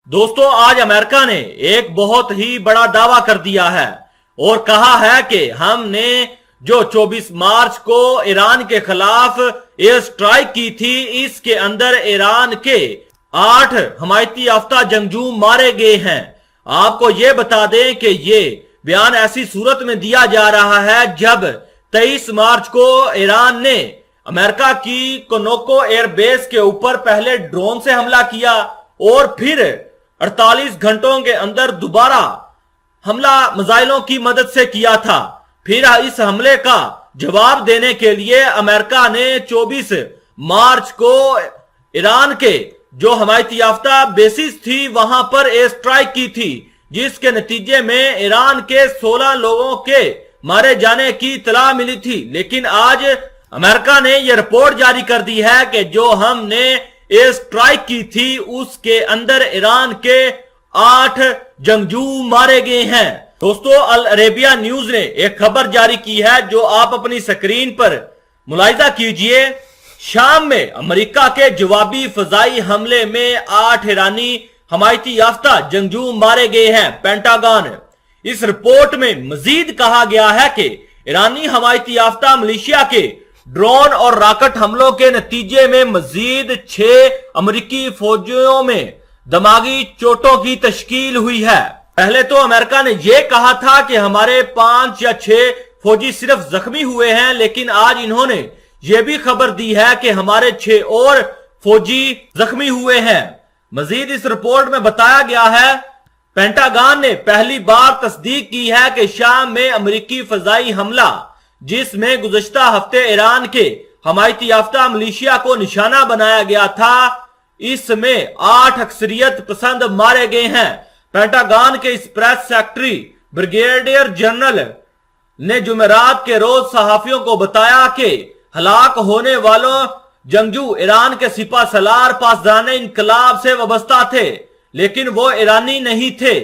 दोस्तों, आज अमेरिका ने एक बहुत ही बड़ा दावा कर दिया है और कहा है कि हमने जो 24 मार्च को ईरान के खिलाफ एयर स्ट्राइक की थी, इसके अंदर ईरान के 8 हमायती याफ्ता जंगजू मारे गए हैं। आपको ये बता दें कि ये बयान ऐसी सूरत में दिया जा रहा है जब 23 मार्च को ईरान ने अमेरिका की कोनोको एयरबेस के ऊपर पहले ड्रोन से हमला किया और फिर 48 घंटों के अंदर दोबारा हमला मिसाइलों की मदद से किया था। फिर इस हमले का जवाब देने के लिए अमेरिका ने 24 मार्च को ईरान के जो हमायती याफ्ता बेसिस थी वहां पर एयर स्ट्राइक की थी, जिसके नतीजे में ईरान के 16 लोगों के मारे जाने की इत्तला मिली थी। लेकिन आज अमेरिका ने यह रिपोर्ट जारी कर दी है कि जो हमने एयर स्ट्राइक की थी उसके अंदर ईरान के 8 जंगजू मारे गए हैं। दोस्तों, अल अरेबिया न्यूज ने एक खबर जारी की है जो आप अपनी स्क्रीन पर मुलाहिजा कीजिए। शाम में अमेरिका के जवाबी फजाई हमले में 8 ईरानी हमायती याफ्ता जंगजू मारे गए हैं। पेंटागन इस रिपोर्ट में मजीद कहा गया है कि ईरानी हमायती याफ्ता मिलिशिया के ड्रोन और रॉकेट हमलों के नतीजे में मजीद 6 अमेरिकी फौजियों में दिमागी चोटों की तश्कील हुई है। पहले तो अमेरिका ने यह कहा था कि हमारे 5 या 6 फौजी सिर्फ जख्मी हुए हैं, लेकिन आज इन्होंने यह भी खबर दी है कि हमारे 6 और फौजी जख्मी हुए हैं। मजीद इस रिपोर्ट में बताया गया है, पेंटागन ने पहली बार तस्दीक की है कि शाम में अमेरिकी फजाई हमला जिसमें गुज़श्ता हफ्ते ईरान के हमायती याफ्ता मिलिशिया को निशाना बनाया गया था, इसमें 8 अक्सरियत पसंद मारे गए हैं। पेंटागन के इस प्रेस सेक्रेटरी ब्रिगेडियर जनरल ने जुमेरात के रोज सहाफियों को बताया कि हलाक होने वालों जंगजू ईरान के सिपा सलार पासदाने इनकलाब से वाबस्ता थे, लेकिन वो ईरानी नहीं थे।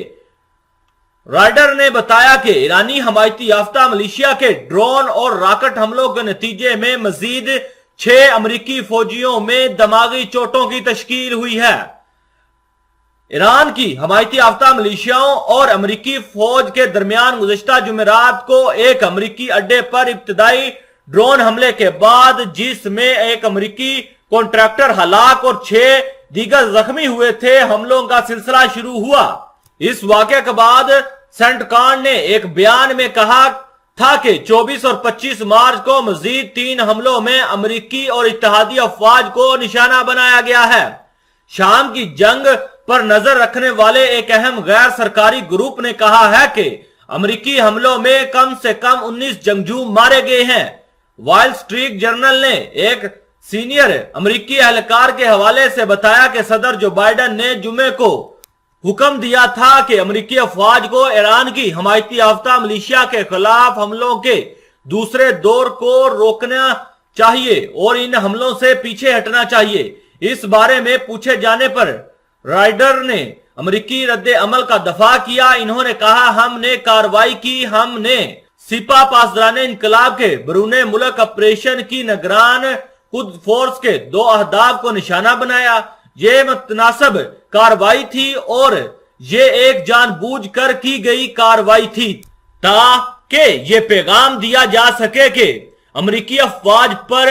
राइडर ने बताया कि ईरानी हमायती याफ्ता मिलिशिया के ड्रोन और रॉकेट हमलों के नतीजे में मजीद 6 अमेरिकी फौजियों में दिमागी चोटों की तश्कील हुई है। ईरान की हमायती याफ्ता मिलिशियाओं और अमेरिकी फौज के दरमियान गुज़श्ता जुमेरात को एक अमेरिकी अड्डे पर इब्तिदाई ड्रोन हमले के बाद, जिसमें एक अमेरिकी कॉन्ट्रैक्टर हलाक और 6 दीगर जख्मी हुए थे, हमलों का सिलसिला शुरू हुआ। इस वाक़े के बाद सेंटकॉन ने एक बयान में कहा था कि 24 और 25 मार्च को मजीद 3 हमलों में अमेरिकी और इत्तेहादी अफवाज को निशाना बनाया गया है। शाम की जंग पर नजर रखने वाले एक अहम गैर सरकारी ग्रुप ने कहा है कि अमेरिकी हमलों में कम से कम 19 जंगजू मारे गए हैं। वॉल स्ट्रीट जर्नल ने एक सीनियर अमेरिकी एहलकार के हवाले से बताया कि सदर जो बाइडेन ने जुमे को हुक्म दिया था कि अमेरिकी अफवाज को ईरान की हमायती याफ्ता मिलिशिया के खिलाफ हमलों के दूसरे दौर को रोकना चाहिए और इन हमलों से पीछे हटना चाहिए। इस बारे में पूछे जाने पर राइडर ने अमेरिकी रद्दे अमल का दफा किया। इन्होंने कहा, हमने कार्रवाई की, हमने सिपा पासदाने इनकलाब के बरूने मुल्क ऑपरेशन की निगरान खुद फोर्स के 2 अहदाफ को निशाना बनाया। ये मुतनासिब कार्रवाई थी और ये एक जानबूझकर की गई कार्रवाई थी ताकि ये पैगाम दिया जा सके कि अमेरिकी अफवाज पर